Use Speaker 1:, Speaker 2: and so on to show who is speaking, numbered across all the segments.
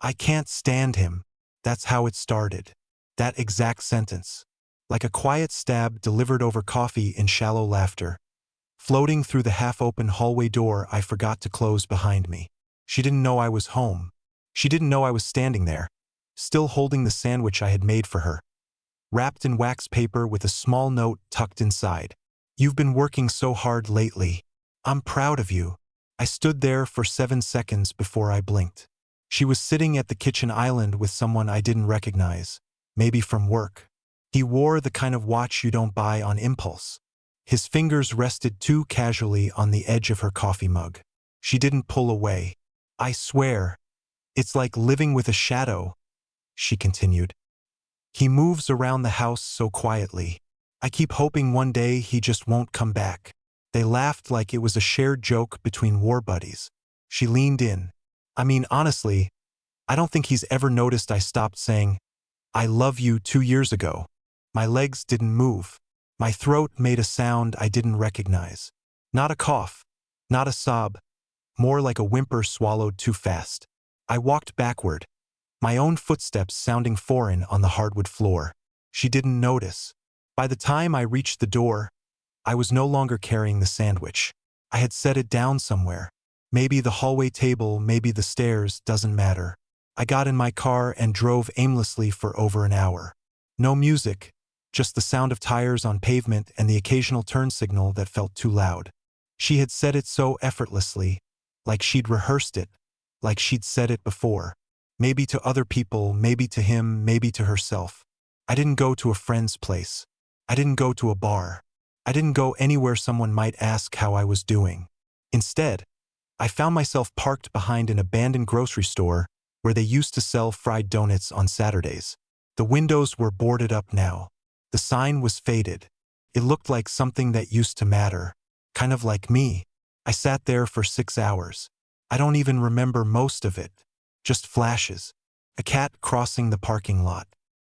Speaker 1: I can't stand him. That's how it started. That exact sentence. Like a quiet stab delivered over coffee in shallow laughter. Floating through the half-open hallway door I forgot to close behind me. She didn't know I was home. She didn't know I was standing there, still holding the sandwich I had made for her, wrapped in wax paper with a small note tucked inside. You've been working so hard lately. I'm proud of you. I stood there for 7 seconds before I blinked. She was sitting at the kitchen island with someone I didn't recognize, maybe from work. He wore the kind of watch you don't buy on impulse. His fingers rested too casually on the edge of her coffee mug. She didn't pull away. I swear, it's like living with a shadow, she continued. He moves around the house so quietly. I keep hoping one day he just won't come back. They laughed like it was a shared joke between war buddies. She leaned in. I mean, honestly, I don't think he's ever noticed I stopped saying, I love you 2 years ago. My legs didn't move. My throat made a sound I didn't recognize. Not a cough, not a sob, more like a whimper swallowed too fast. I walked backward, my own footsteps sounding foreign on the hardwood floor. She didn't notice. By the time I reached the door, I was no longer carrying the sandwich. I had set it down somewhere. Maybe the hallway table, maybe the stairs, doesn't matter. I got in my car and drove aimlessly for over an hour. No music, just the sound of tires on pavement and the occasional turn signal that felt too loud. She had said it so effortlessly, like she'd rehearsed it, like she'd said it before. Maybe to other people, maybe to him, maybe to herself. I didn't go to a friend's place. I didn't go to a bar. I didn't go anywhere someone might ask how I was doing. Instead, I found myself parked behind an abandoned grocery store where they used to sell fried donuts on Saturdays. The windows were boarded up now. The sign was faded. It looked like something that used to matter, kind of like me. I sat there for 6 hours. I don't even remember most of it. Just flashes. A cat crossing the parking lot.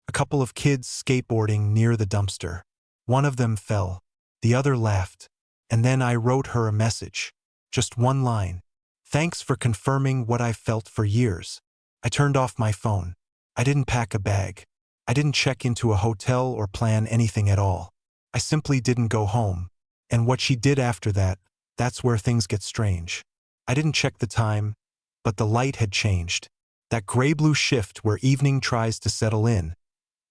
Speaker 1: A couple of kids skateboarding near the dumpster. One of them fell. The other laughed. And then I wrote her a message. Just one line. Thanks for confirming what I've felt for years. I turned off my phone. I didn't pack a bag. I didn't check into a hotel or plan anything at all. I simply didn't go home. And what she did after that, that's where things get strange. I didn't check the time, but the light had changed. That gray-blue shift where evening tries to settle in,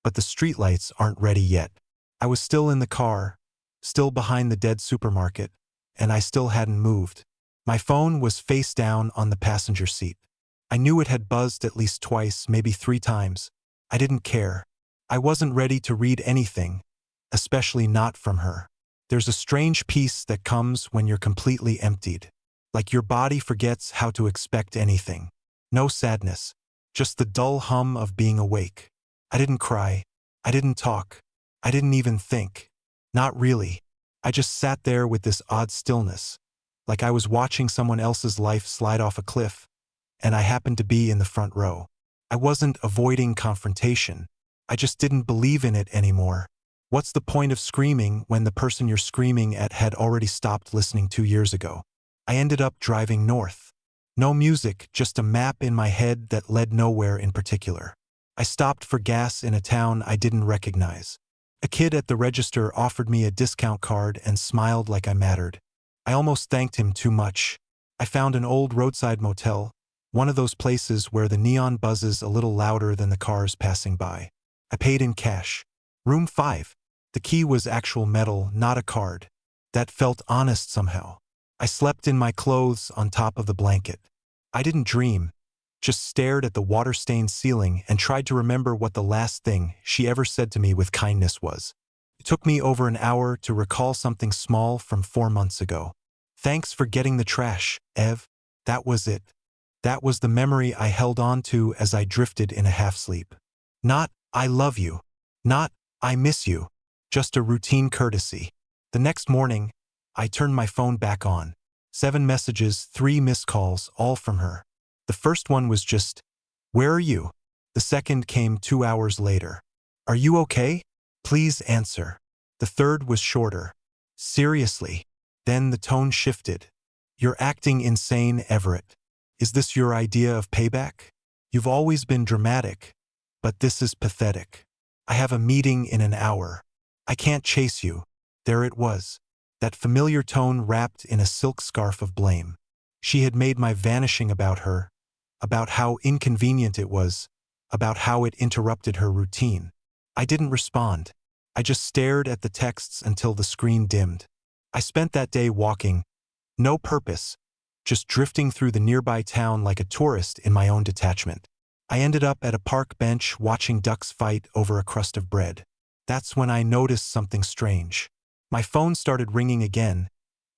Speaker 1: but the streetlights aren't ready yet. I was still in the car, still behind the dead supermarket, and I still hadn't moved. My phone was face down on the passenger seat. I knew it had buzzed at least twice, maybe 3 times. I didn't care. I wasn't ready to read anything, especially not from her. There's a strange peace that comes when you're completely emptied. Like your body forgets how to expect anything. No sadness, just the dull hum of being awake. I didn't cry. I didn't talk. I didn't even think. Not really. I just sat there with this odd stillness, like I was watching someone else's life slide off a cliff, and I happened to be in the front row. I wasn't avoiding confrontation. I just didn't believe in it anymore. What's the point of screaming when the person you're screaming at had already stopped listening 2 years ago? I ended up driving north. No music, just a map in my head that led nowhere in particular. I stopped for gas in a town I didn't recognize. A kid at the register offered me a discount card and smiled like I mattered. I almost thanked him too much. I found an old roadside motel, one of those places where the neon buzzes a little louder than the cars passing by. I paid in cash. Room 5. The key was actual metal, not a card. That felt honest somehow. I slept in my clothes on top of the blanket. I didn't dream, just stared at the water-stained ceiling and tried to remember what the last thing she ever said to me with kindness was. It took me over an hour to recall something small from 4 months ago. Thanks for getting the trash, Ev. That was it. That was the memory I held on to as I drifted in a half-sleep. Not, I love you. Not, I miss you. Just a routine courtesy. The next morning, I turned my phone back on. 7 messages, 3 missed calls, all from her. The first one was just, "Where are you?" The second came 2 hours later. "Are you okay? Please answer." The third was shorter. "Seriously." Then the tone shifted. "You're acting insane, Everett. Is this your idea of payback? You've always been dramatic, but this is pathetic. I have a meeting in an hour. I can't chase you. There it was. That familiar tone wrapped in a silk scarf of blame. She had made my vanishing about her, about how inconvenient it was, about how it interrupted her routine. I didn't respond. I just stared at the texts until the screen dimmed. I spent that day walking, no purpose, just drifting through the nearby town like a tourist in my own detachment. I ended up at a park bench watching ducks fight over a crust of bread. That's when I noticed something strange. My phone started ringing again,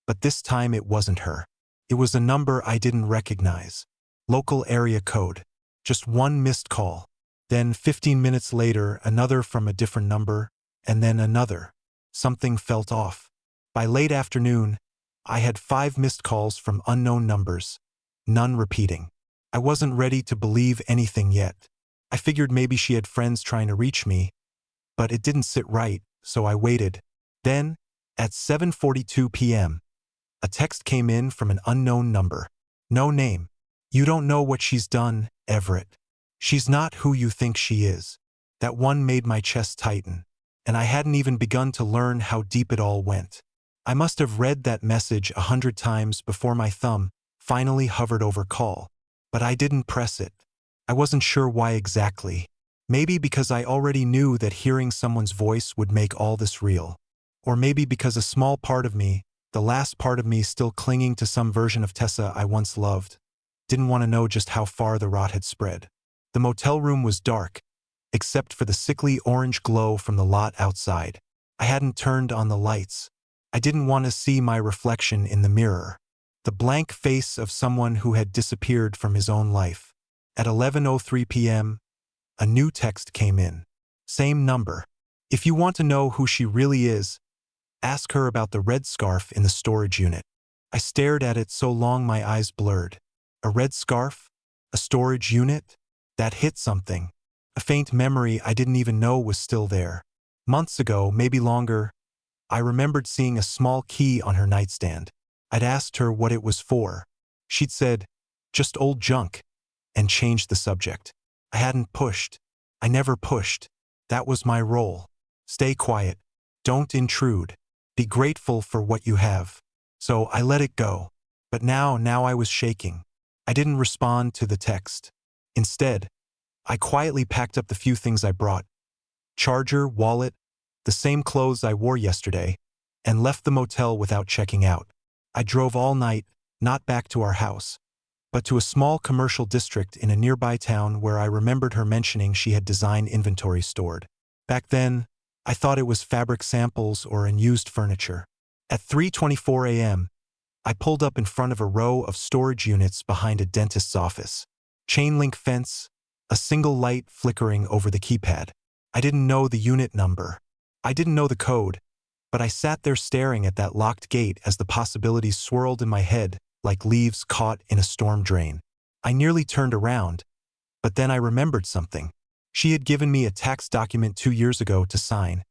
Speaker 1: but this time it wasn't her. It was a number I didn't recognize. Local area code. Just one missed call. Then 15 minutes later, another from a different number, and then another. Something felt off. By late afternoon, I had 5 missed calls from unknown numbers, none repeating. I wasn't ready to believe anything yet. I figured maybe she had friends trying to reach me, but it didn't sit right, so I waited. Then, at 7:42 p.m., a text came in from an unknown number. No name. You don't know what she's done, Everett. She's not who you think she is. That one made my chest tighten, and I hadn't even begun to learn how deep it all went. I must have read that message 100 times before my thumb finally hovered over call, but I didn't press it. I wasn't sure why exactly. Maybe because I already knew that hearing someone's voice would make all this real. Or maybe because a small part of me, the last part of me still clinging to some version of Tessa I once loved, didn't want to know just how far the rot had spread. The motel room was dark, except for the sickly orange glow from the lot outside. I hadn't turned on the lights. I didn't want to see my reflection in the mirror. The blank face of someone who had disappeared from his own life. At 11:03 p.m., a new text came in. Same number. If you want to know who she really is, ask her about the red scarf in the storage unit. I stared at it so long my eyes blurred. A red scarf? A storage unit? That hit something. A faint memory I didn't even know was still there. Months ago, maybe longer, I remembered seeing a small key on her nightstand. I'd asked her what it was for. She'd said, "Just old junk," and changed the subject. I hadn't pushed. I never pushed. That was my role. Stay quiet. Don't intrude. Be grateful for what you have. So I let it go. But now I was shaking. I didn't respond to the text. Instead, I quietly packed up the few things I brought. Charger, wallet, the same clothes I wore yesterday, and left the motel without checking out. I drove all night, not back to our house, but to a small commercial district in a nearby town where I remembered her mentioning she had design inventory stored. Back then, I thought it was fabric samples or unused furniture. At 3:24 a.m., I pulled up in front of a row of storage units behind a dentist's office. Chain link fence, a single light flickering over the keypad. I didn't know the unit number. I didn't know the code, but I sat there staring at that locked gate as the possibilities swirled in my head like leaves caught in a storm drain. I nearly turned around, but then I remembered something. She had given me a tax document 2 years ago to sign,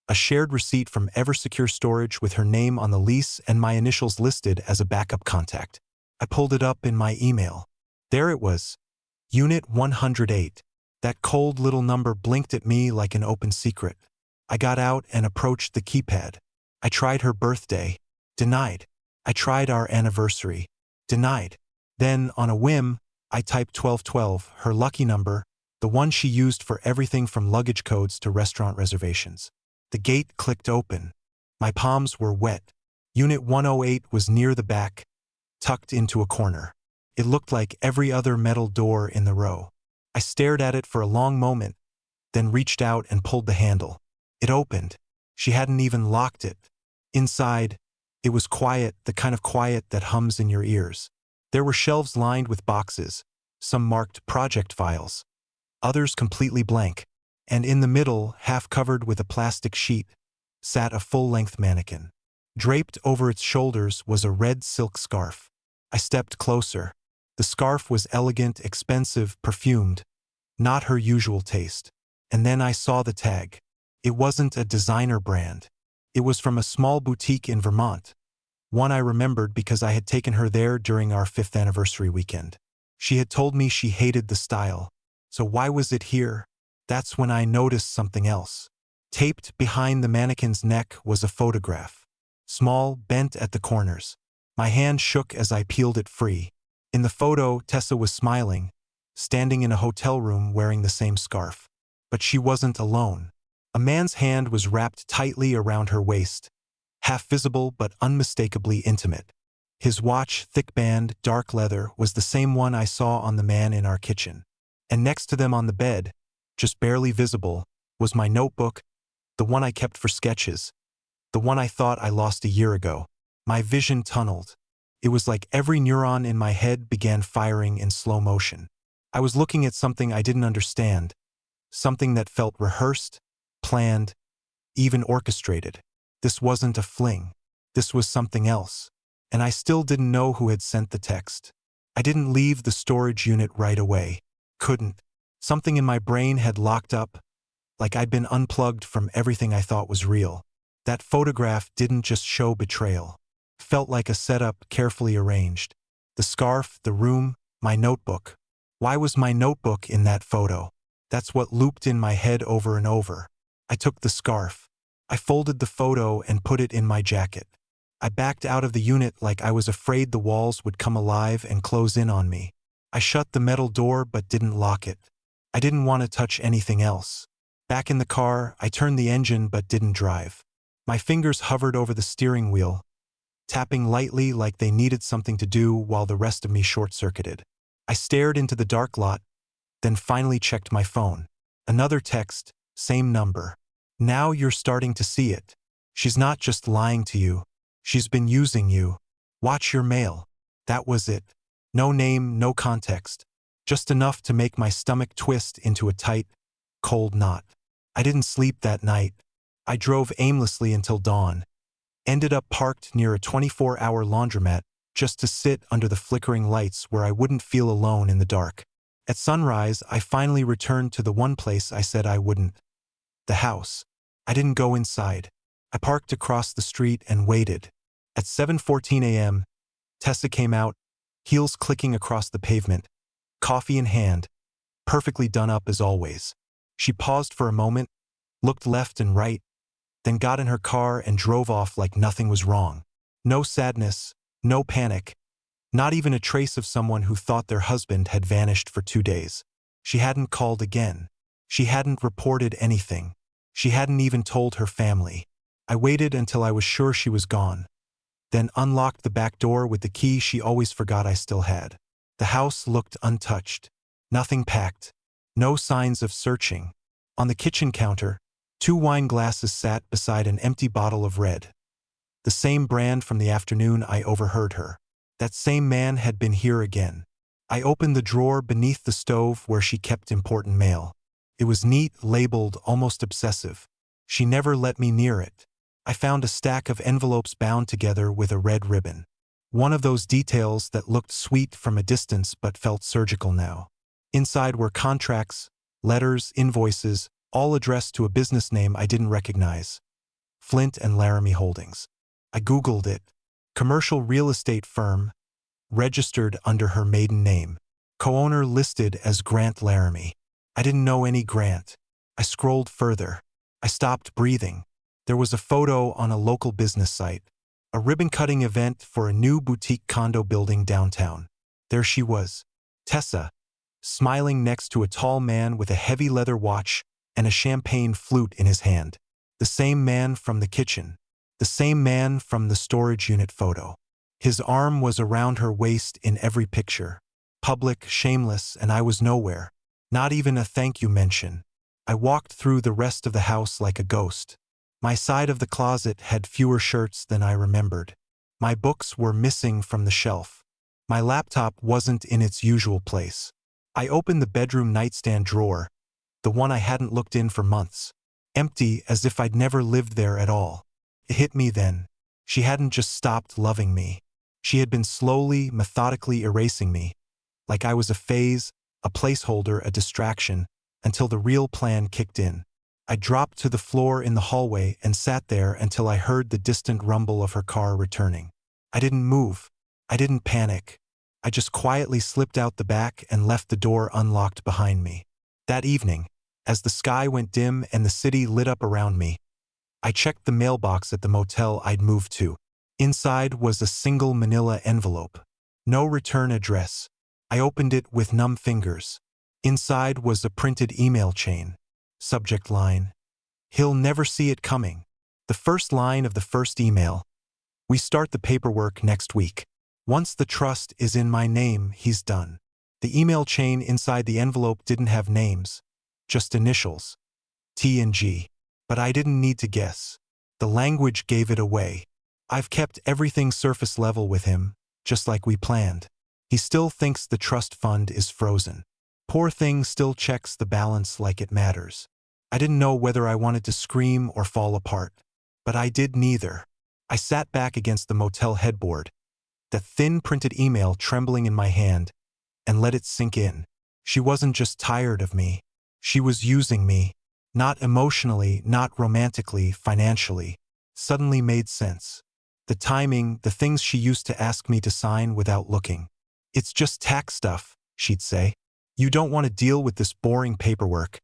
Speaker 1: a shared receipt from Eversecure Storage with her name on the lease and my initials listed as a backup contact. I pulled it up in my email. There it was, Unit 108. That cold little number blinked at me like an open secret. I got out and approached the keypad. I tried her birthday. Denied. I tried our anniversary. Denied. Then, on a whim, I typed 1212, her lucky number, the one she used for everything from luggage codes to restaurant reservations. The gate clicked open. My palms were wet. Unit 108 was near the back, tucked into a corner. It looked like every other metal door in the row. I stared at it for a long moment, then reached out and pulled the handle. It opened. She hadn't even locked it. Inside, it was quiet, the kind of quiet that hums in your ears. There were shelves lined with boxes, some marked project files, others completely blank, and in the middle, half covered with a plastic sheet, sat a full-length mannequin. Draped over its shoulders was a red silk scarf. I stepped closer. The scarf was elegant, expensive, perfumed, not her usual taste. And then I saw the tag. It wasn't a designer brand. It was from a small boutique in Vermont, one I remembered because I had taken her there during our 5th anniversary weekend. She had told me she hated the style. So why was it here? That's when I noticed something else. Taped behind the mannequin's neck was a photograph. Small, bent at the corners. My hand shook as I peeled it free. In the photo, Tessa was smiling, standing in a hotel room wearing the same scarf. But she wasn't alone. A man's hand was wrapped tightly around her waist, half visible but unmistakably intimate. His watch, thick band, dark leather, was the same one I saw on the man in our kitchen. And next to them on the bed, just barely visible, was my notebook, the one I kept for sketches, the one I thought I lost a year ago. My vision tunneled. It was like every neuron in my head began firing in slow motion. I was looking at something I didn't understand, something that felt rehearsed, planned, even orchestrated. This wasn't a fling. This was something else. And I still didn't know who had sent the text. I didn't leave the storage unit right away. Couldn't. Something in my brain had locked up, like I'd been unplugged from everything I thought was real. That photograph didn't just show betrayal. Felt like a setup carefully arranged. The scarf, the room, my notebook. Why was my notebook in that photo? That's what looped in my head over and over. I took the scarf. I folded the photo and put it in my jacket. I backed out of the unit like I was afraid the walls would come alive and close in on me. I shut the metal door but didn't lock it. I didn't want to touch anything else. Back in the car, I turned the engine but didn't drive. My fingers hovered over the steering wheel, tapping lightly like they needed something to do while the rest of me short-circuited. I stared into the dark lot, then finally checked my phone. Another text, same number. Now you're starting to see it. She's not just lying to you. She's been using you. Watch your mail. That was it. No name, no context. Just enough to make my stomach twist into a tight, cold knot. I didn't sleep that night. I drove aimlessly until dawn. Ended up parked near a 24-hour laundromat just to sit under the flickering lights where I wouldn't feel alone in the dark. At sunrise, I finally returned to the one place I said I wouldn't. The house. I didn't go inside. I parked across the street and waited. At 7:14 a.m., Tessa came out, heels clicking across the pavement, coffee in hand, perfectly done up as always. She paused for a moment, looked left and right, then got in her car and drove off like nothing was wrong. No sadness, no panic, not even a trace of someone who thought their husband had vanished for 2 days. She hadn't called again. She hadn't reported anything. She hadn't even told her family. I waited until I was sure she was gone, then unlocked the back door with the key she always forgot I still had. The house looked untouched. Nothing packed. No signs of searching. On the kitchen counter, 2 wine glasses sat beside an empty bottle of red. The same brand from the afternoon I overheard her. That same man had been here again. I opened the drawer beneath the stove where she kept important mail. It was neat, labeled, almost obsessive. She never let me near it. I found a stack of envelopes bound together with a red ribbon. One of those details that looked sweet from a distance but felt surgical now. Inside were contracts, letters, invoices, all addressed to a business name I didn't recognize. Flint and Laramie Holdings. I Googled it. Commercial real estate firm, registered under her maiden name. Co-owner listed as Grant Laramie. I didn't know any Grant. I scrolled further. I stopped breathing. There was a photo on a local business site. A ribbon-cutting event for a new boutique condo building downtown. There she was. Tessa, smiling next to a tall man with a heavy leather watch and a champagne flute in his hand. The same man from the kitchen. The same man from the storage unit photo. His arm was around her waist in every picture. Public, shameless, and I was nowhere. Not even a thank you mention. I walked through the rest of the house like a ghost. My side of the closet had fewer shirts than I remembered. My books were missing from the shelf. My laptop wasn't in its usual place. I opened the bedroom nightstand drawer, the one I hadn't looked in for months. Empty, as if I'd never lived there at all. It hit me then. She hadn't just stopped loving me. She had been slowly, methodically erasing me, like I was a phase, a placeholder, a distraction, until the real plan kicked in. I dropped to the floor in the hallway and sat there until I heard the distant rumble of her car returning. I didn't move. I didn't panic. I just quietly slipped out the back and left the door unlocked behind me. That evening, as the sky went dim and the city lit up around me, I checked the mailbox at the motel I'd moved to. Inside was a single manila envelope. No return address. I opened it with numb fingers. Inside was a printed email chain. Subject line: "He'll never see it coming." The first line of the first email: "We start the paperwork next week. Once the trust is in my name, he's done." The email chain inside the envelope didn't have names, just initials: T and G. But I didn't need to guess. The language gave it away. "I've kept everything surface level with him, just like we planned. He still thinks the trust fund is frozen. Poor thing still checks the balance like it matters." I didn't know whether I wanted to scream or fall apart. But I did neither. I sat back against the motel headboard, the thin printed email trembling in my hand, and let it sink in. She wasn't just tired of me. She was using me. Not emotionally, not romantically, financially. Suddenly made sense. The timing, the things she used to ask me to sign without looking. "It's just tax stuff," she'd say. "You don't want to deal with this boring paperwork,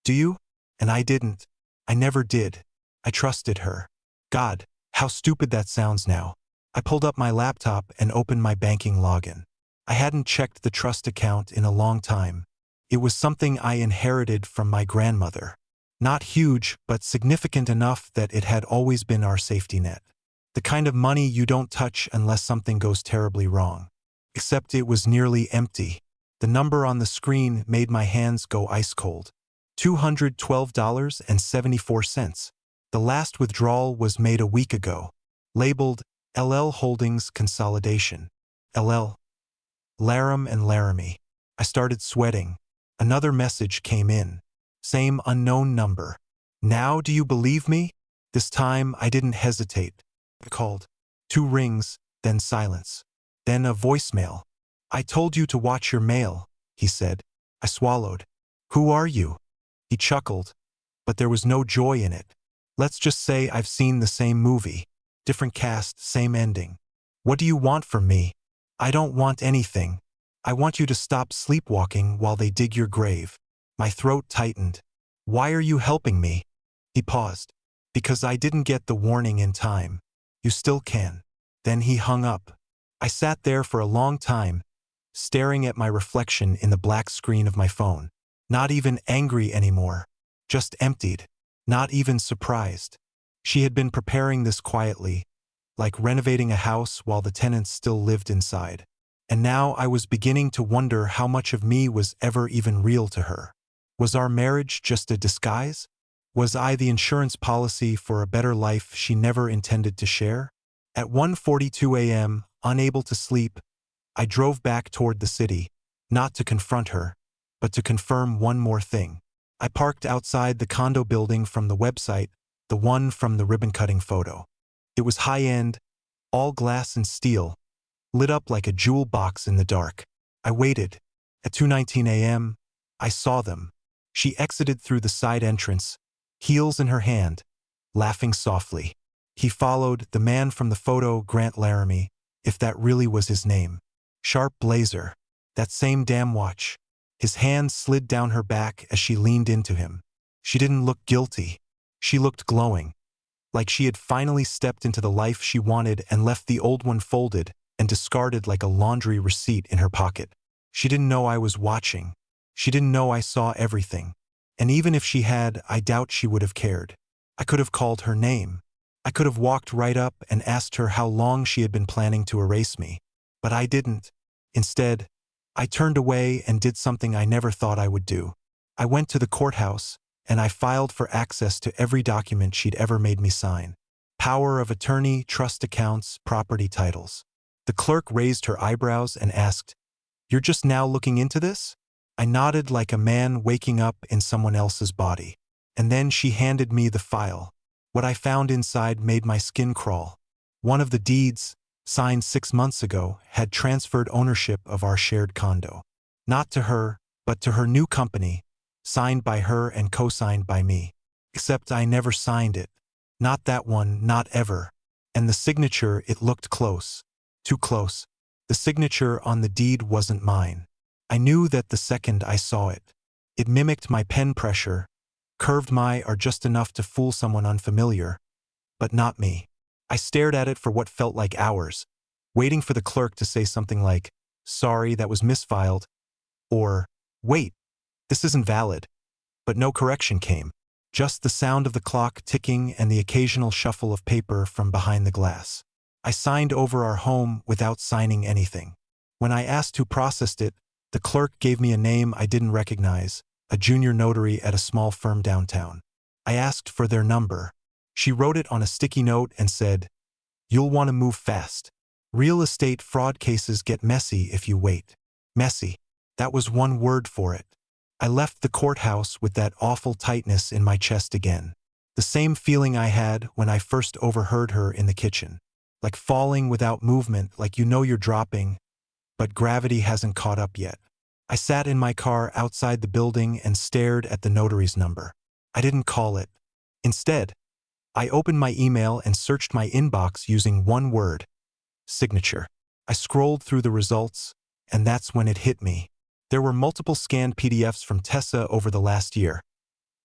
Speaker 1: do you?" And I didn't. I never did. I trusted her. God, how stupid that sounds now. I pulled up my laptop and opened my banking login. I hadn't checked the trust account in a long time. It was something I inherited from my grandmother. Not huge, but significant enough that it had always been our safety net. The kind of money you don't touch unless something goes terribly wrong. Except it was nearly empty. The number on the screen made my hands go ice cold. $212.74. The last withdrawal was made a week ago. Labeled LL Holdings Consolidation. LL. Laram and Laramie. I started sweating. Another message came in. Same unknown number. "Now do you believe me?" This time I didn't hesitate. I called. 2 rings, then silence. Then a voicemail. "I told you to watch your mail," he said. I swallowed. "Who are you?" He chuckled, but there was no joy in it. "Let's just say I've seen the same movie. Different cast, same ending. What do you want from me?" "I don't want anything. I want you to stop sleepwalking while they dig your grave." My throat tightened. "Why are you helping me?" He paused. "Because I didn't get the warning in time. You still can." Then he hung up. I sat there for a long time, staring at my reflection in the black screen of my phone. Not even angry anymore. Just emptied. Not even surprised. She had been preparing this quietly, like renovating a house while the tenants still lived inside. And now I was beginning to wonder how much of me was ever even real to her. Was our marriage just a disguise? Was I the insurance policy for a better life she never intended to share? At 1:42 a.m., unable to sleep, I drove back toward the city, not to confront her, but to confirm one more thing. I parked outside the condo building from the website, the one from the ribbon-cutting photo. It was high-end, all glass and steel, lit up like a jewel box in the dark. I waited. At 2:19 a.m., I saw them. She exited through the side entrance, heels in her hand, laughing softly. He followed, the man from the photo, Grant Laramie, if that really was his name. Sharp blazer. That same damn watch. His hand slid down her back as she leaned into him. She didn't look guilty. She looked glowing. Like she had finally stepped into the life she wanted and left the old one folded and discarded like a laundry receipt in her pocket. She didn't know I was watching. She didn't know I saw everything. And even if she had, I doubt she would have cared. I could have called her name. I could have walked right up and asked her how long she had been planning to erase me. But I didn't. Instead, I turned away and did something I never thought I would do. I went to the courthouse, and I filed for access to every document she'd ever made me sign. Power of attorney, trust accounts, property titles. The clerk raised her eyebrows and asked, "You're just now looking into this?" I nodded like a man waking up in someone else's body. And then she handed me the file. What I found inside made my skin crawl. One of the deeds, signed 6 months ago, had transferred ownership of our shared condo. Not to her, but to her new company, signed by her and co-signed by me. Except I never signed it. Not that one, not ever. And the signature, it looked close. Too close. The signature on the deed wasn't mine. I knew that the second I saw it. It mimicked my pen pressure, curved my are just enough to fool someone unfamiliar, but not me. I stared at it for what felt like hours, waiting for the clerk to say something like, "Sorry, that was misfiled," or, "Wait, this isn't valid." But no correction came. Just the sound of the clock ticking and the occasional shuffle of paper from behind the glass. I signed over our home without signing anything. When I asked who processed it, the clerk gave me a name I didn't recognize, a junior notary at a small firm downtown. I asked for their number. She wrote it on a sticky note and said, "You'll want to move fast. Real estate fraud cases get messy if you wait." Messy. That was one word for it. I left the courthouse with that awful tightness in my chest again. The same feeling I had when I first overheard her in the kitchen. Like falling without movement, like you know you're dropping, but gravity hasn't caught up yet. I sat in my car outside the building and stared at the notary's number. I didn't call it. Instead, I opened my email and searched my inbox using one word: signature. I scrolled through the results, and that's when it hit me. There were multiple scanned PDFs from Tessa over the last year,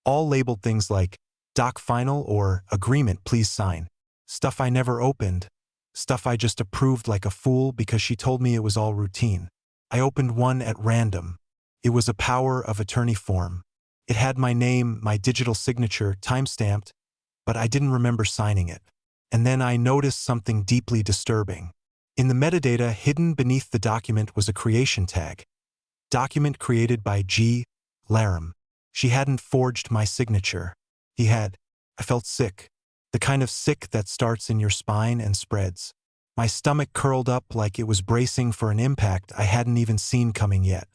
Speaker 1: all labeled things like "Doc Final" or "Agreement, please sign." Stuff I never opened. Stuff I just approved like a fool because she told me it was all routine. I opened one at random. It was a power of attorney form. It had my name, my digital signature, timestamped, but I didn't remember signing it. And then I noticed something deeply disturbing. In the metadata hidden beneath the document was a creation tag. Document created by G. Laram. She hadn't forged my signature. He had. I felt sick. The kind of sick that starts in your spine and spreads. My stomach curled up like it was bracing for an impact I hadn't even seen coming yet.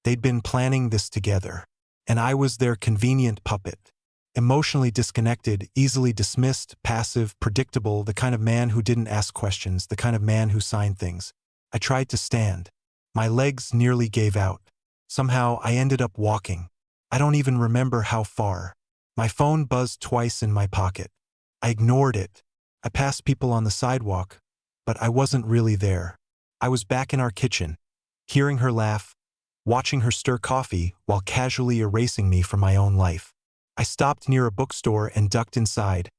Speaker 1: They'd been planning this together, and I was their convenient puppet. Emotionally disconnected, easily dismissed, passive, predictable, the kind of man who didn't ask questions, the kind of man who signed things. I tried to stand. My legs nearly gave out. Somehow I ended up walking. I don't even remember how far. My phone buzzed twice in my pocket. I ignored it. I passed people on the sidewalk, but I wasn't really there. I was back in our kitchen, hearing her laugh, watching her stir coffee while casually erasing me from my own life. I stopped near a bookstore and ducked inside,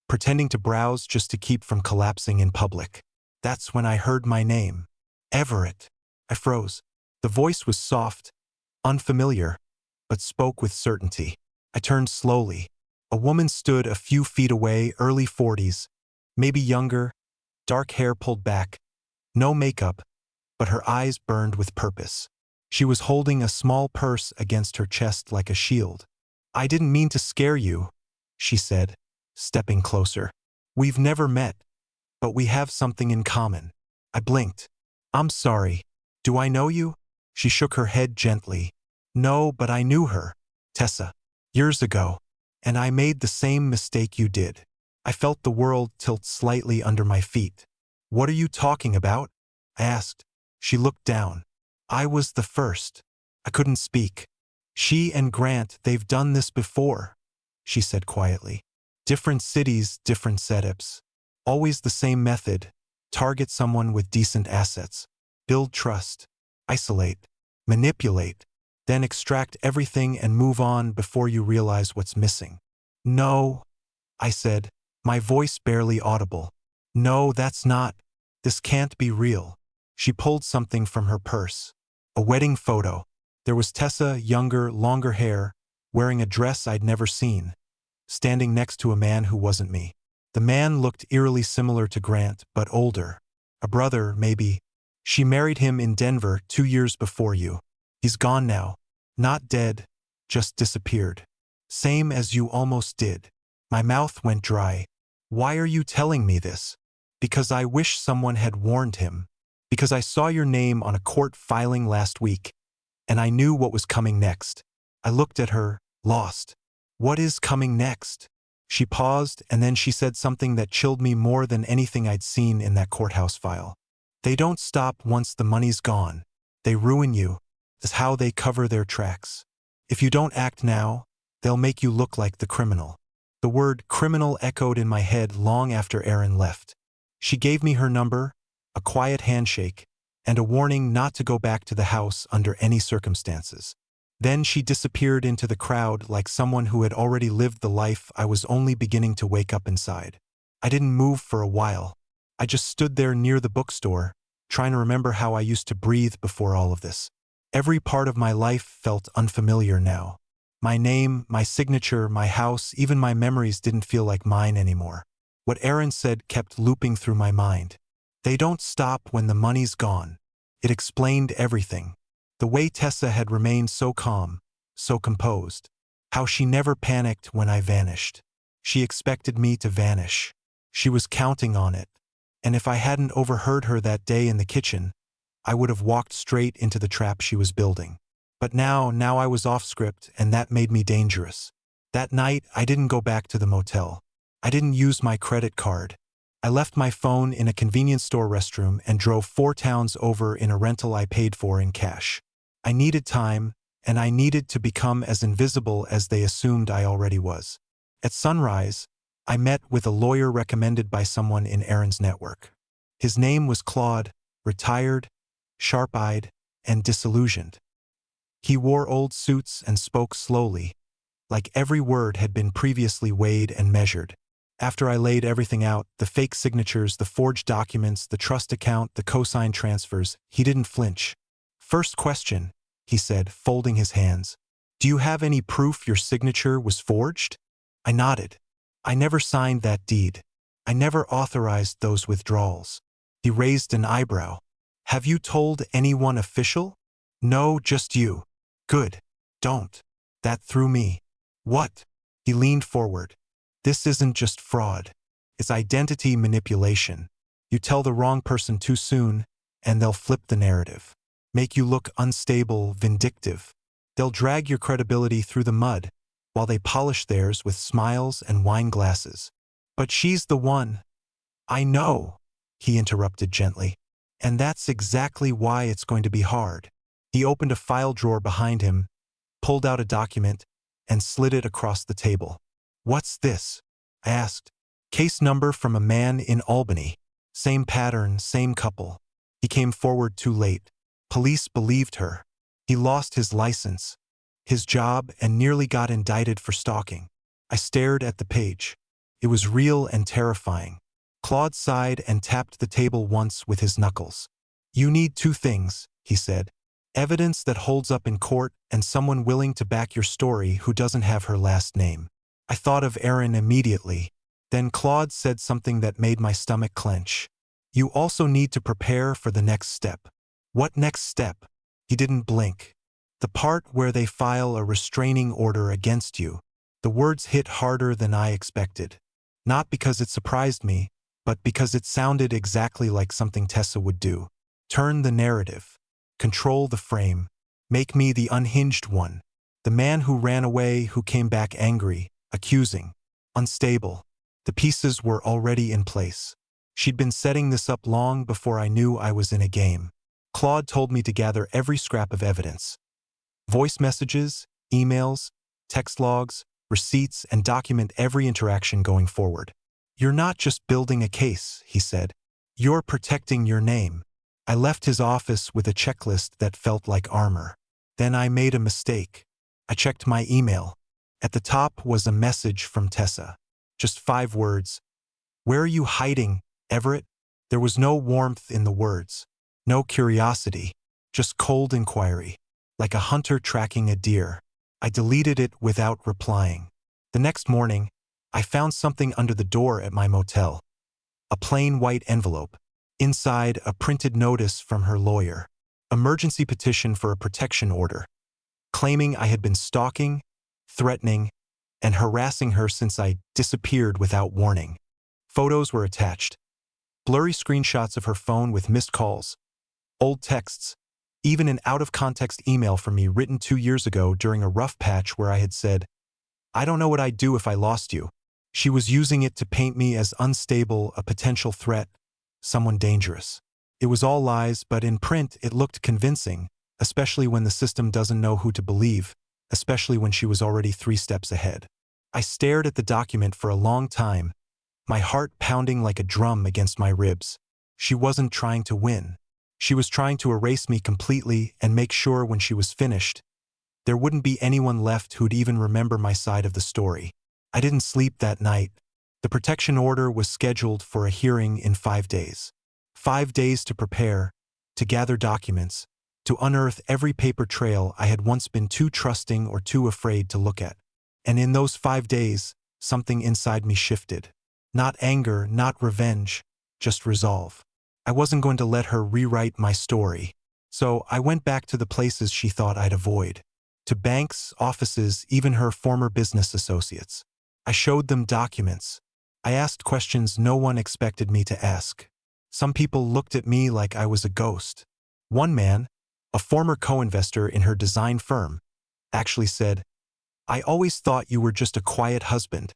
Speaker 1: pretending to browse just to keep from collapsing in public. That's when I heard my name. Everett. I froze. The voice was soft, unfamiliar, but spoke with certainty. I turned slowly. A woman stood a few feet away, early 40s, maybe younger, dark hair pulled back, no makeup, but her eyes burned with purpose. She was holding a small purse against her chest like a shield. "I didn't mean to scare you," she said, stepping closer. "We've never met, but we have something in common." I blinked. "I'm sorry. Do I know you?" She shook her head gently. "No, but I knew her. Tessa. Years ago. And I made the same mistake you did." I felt the world tilt slightly under my feet. "What are you talking about?" I asked. She looked down. "I was the first." I couldn't speak. "She and Grant, they've done this before," she said quietly. "Different cities, different setups. Always the same method. Target someone with decent assets. Build trust. Isolate. Manipulate. Then extract everything and move on before you realize what's missing." "No," I said, my voice barely audible. "No, that's not. This can't be real." She pulled something from her purse. A wedding photo. There was Tessa, younger, longer hair, wearing a dress I'd never seen, standing next to a man who wasn't me. The man looked eerily similar to Grant, but older. A brother, maybe. "She married him in Denver 2 years before you. He's gone now. Not dead, just disappeared. Same as you almost did." My mouth went dry. "Why are you telling me this?" "Because I wish someone had warned him. Because I saw your name on a court filing last week, and I knew what was coming next." I looked at her, lost. "What is coming next?" She paused, and then she said something that chilled me more than anything I'd seen in that courthouse file. "They don't stop once the money's gone. They ruin you. That's how they cover their tracks. If you don't act now, they'll make you look like the criminal." The word criminal echoed in my head long after Erin left. She gave me her number, a quiet handshake, and a warning not to go back to the house under any circumstances. Then she disappeared into the crowd like someone who had already lived the life I was only beginning to wake up inside. I didn't move for a while. I just stood there near the bookstore, trying to remember how I used to breathe before all of this. Every part of my life felt unfamiliar now. My name, my signature, my house, even my memories didn't feel like mine anymore. What Aaron said kept looping through my mind. They don't stop when the money's gone. It explained everything. The way Tessa had remained so calm, so composed. How she never panicked when I vanished. She expected me to vanish. She was counting on it. And if I hadn't overheard her that day in the kitchen, I would have walked straight into the trap she was building. But now I was off script, and that made me dangerous. That night, I didn't go back to the motel. I didn't use my credit card. I left my phone in a convenience store restroom and drove 4 towns over in a rental I paid for in cash. I needed time, and I needed to become as invisible as they assumed I already was. At sunrise, I met with a lawyer recommended by someone in Aaron's network. His name was Claude, retired, sharp-eyed, and disillusioned. He wore old suits and spoke slowly, like every word had been previously weighed and measured. After I laid everything out, the fake signatures, the forged documents, the trust account, the cosign transfers, he didn't flinch. "First question," he said, folding his hands. "Do you have any proof your signature was forged?" I nodded. "I never signed that deed. I never authorized those withdrawals." He raised an eyebrow. "Have you told anyone official?" "No, just you." "Good. Don't." That threw me. "What?" He leaned forward. "This isn't just fraud. It's identity manipulation. You tell the wrong person too soon, and they'll flip the narrative. Make you look unstable, vindictive. They'll drag your credibility through the mud, while they polish theirs with smiles and wine glasses. But she's the one." "I know," he interrupted gently. "And that's exactly why it's going to be hard." He opened a file drawer behind him, pulled out a document, and slid it across the table. "What's this?" I asked. "Case number from a man in Albany. Same pattern, same couple." He came forward too late. Police believed her. He lost his license, his job, and nearly got indicted for stalking. I stared at the page. It was real and terrifying. Claude sighed and tapped the table once with his knuckles. "You need 2 things," he said. "Evidence that holds up in court and someone willing to back your story who doesn't have her last name." I thought of Aaron immediately. Then Claude said something that made my stomach clench. "You also need to prepare for the next step." "What next step?" He didn't blink. "The part where they file a restraining order against you." The words hit harder than I expected. Not because it surprised me, but because it sounded exactly like something Tessa would do. Turn the narrative. Control the frame. Make me the unhinged one. The man who ran away, who came back angry, accusing, unstable. The pieces were already in place. She'd been setting this up long before I knew I was in a game. Claude told me to gather every scrap of evidence. Voice messages, emails, text logs, receipts, and document every interaction going forward. "You're not just building a case," he said. "You're protecting your name." I left his office with a checklist that felt like armor. Then I made a mistake. I checked my email. At the top was a message from Tessa. Just 5 words. "Where are you hiding, Everett?" There was no warmth in the words. No curiosity. Just cold inquiry. Like a hunter tracking a deer. I deleted it without replying. The next morning, I found something under the door at my motel. A plain white envelope. Inside, a printed notice from her lawyer. Emergency petition for a protection order. Claiming I had been stalking, threatening, and harassing her since I disappeared without warning. Photos were attached. Blurry screenshots of her phone with missed calls. Old texts. Even an out-of-context email from me written 2 years ago during a rough patch where I had said, "I don't know what I'd do if I lost you." She was using it to paint me as unstable, a potential threat, someone dangerous. It was all lies, but in print it looked convincing, especially when the system doesn't know who to believe, especially when she was already 3 steps ahead. I stared at the document for a long time, my heart pounding like a drum against my ribs. She wasn't trying to win. She was trying to erase me completely and make sure when she was finished, there wouldn't be anyone left who'd even remember my side of the story. I didn't sleep that night. The protection order was scheduled for a hearing in 5 days. 5 days to prepare, to gather documents, to unearth every paper trail I had once been too trusting or too afraid to look at. And in those 5 days, something inside me shifted. Not anger, not revenge, just resolve. I wasn't going to let her rewrite my story. So I went back to the places she thought I'd avoid. To banks, offices, even her former business associates. I showed them documents. I asked questions no one expected me to ask. Some people looked at me like I was a ghost. One man, a former co-investor in her design firm, actually said, "I always thought you were just a quiet husband."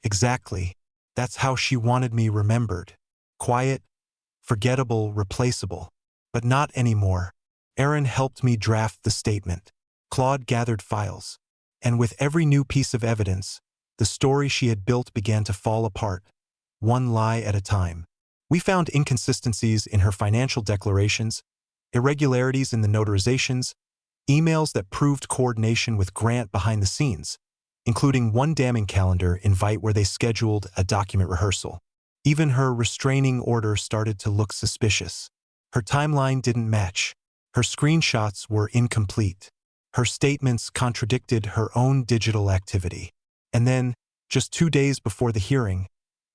Speaker 1: Exactly. That's how she wanted me remembered. Quiet, forgettable, replaceable. But not anymore. Aaron helped me draft the statement. Claude gathered files. And with every new piece of evidence, the story she had built began to fall apart, one lie at a time. We found inconsistencies in her financial declarations, irregularities in the notarizations, emails that proved coordination with Grant behind the scenes, including one damning calendar invite where they scheduled a document rehearsal. Even her restraining order started to look suspicious. Her timeline didn't match. Her screenshots were incomplete. Her statements contradicted her own digital activity. And then, just 2 days before the hearing,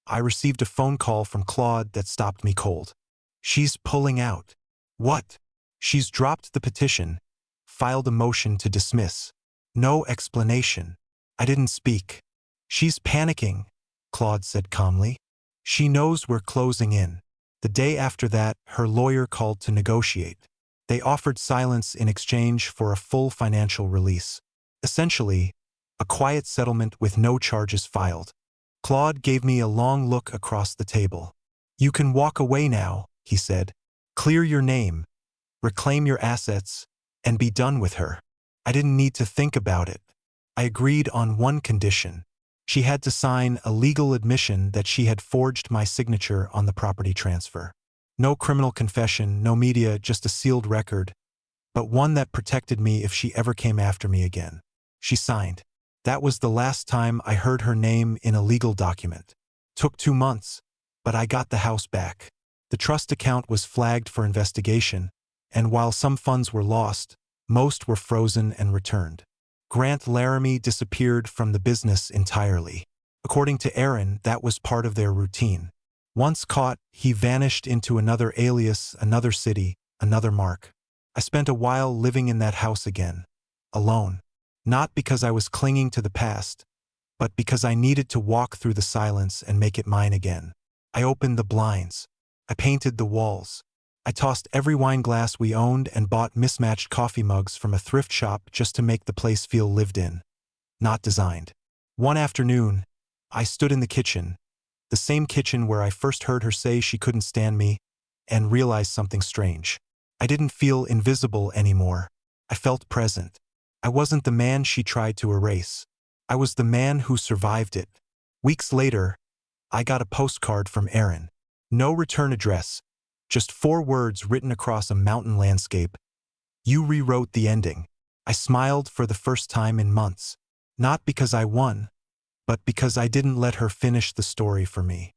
Speaker 1: I received a phone call from Claude that stopped me cold. "She's pulling out." "What?" "She's dropped the petition, filed a motion to dismiss." No explanation. I didn't speak. "She's panicking," Claude said calmly. "She knows we're closing in." The day after that, her lawyer called to negotiate. They offered silence in exchange for a full financial release. Essentially, a quiet settlement with no charges filed. Claude gave me a long look across the table. "You can walk away now," he said. "Clear your name, reclaim your assets, and be done with her." I didn't need to think about it. I agreed on one condition. She had to sign a legal admission that she had forged my signature on the property transfer. No criminal confession, no media, just a sealed record, but one that protected me if she ever came after me again. She signed. That was the last time I heard her name in a legal document. Took 2 months, but I got the house back. The trust account was flagged for investigation, and while some funds were lost, most were frozen and returned. Grant Laramie disappeared from the business entirely. According to Aaron, that was part of their routine. Once caught, he vanished into another alias, another city, another mark. I spent a while living in that house again, alone. Not because I was clinging to the past, but because I needed to walk through the silence and make it mine again. I opened the blinds. I painted the walls. I tossed every wine glass we owned and bought mismatched coffee mugs from a thrift shop just to make the place feel lived in, not designed. One afternoon, I stood in the kitchen, the same kitchen where I first heard her say she couldn't stand me, and realized something strange. I didn't feel invisible anymore. I felt present. I wasn't the man she tried to erase. I was the man who survived it. Weeks later, I got a postcard from Aaron. No return address, just 4 words written across a mountain landscape. "You rewrote the ending." I smiled for the first time in months. Not because I won, but because I didn't let her finish the story for me.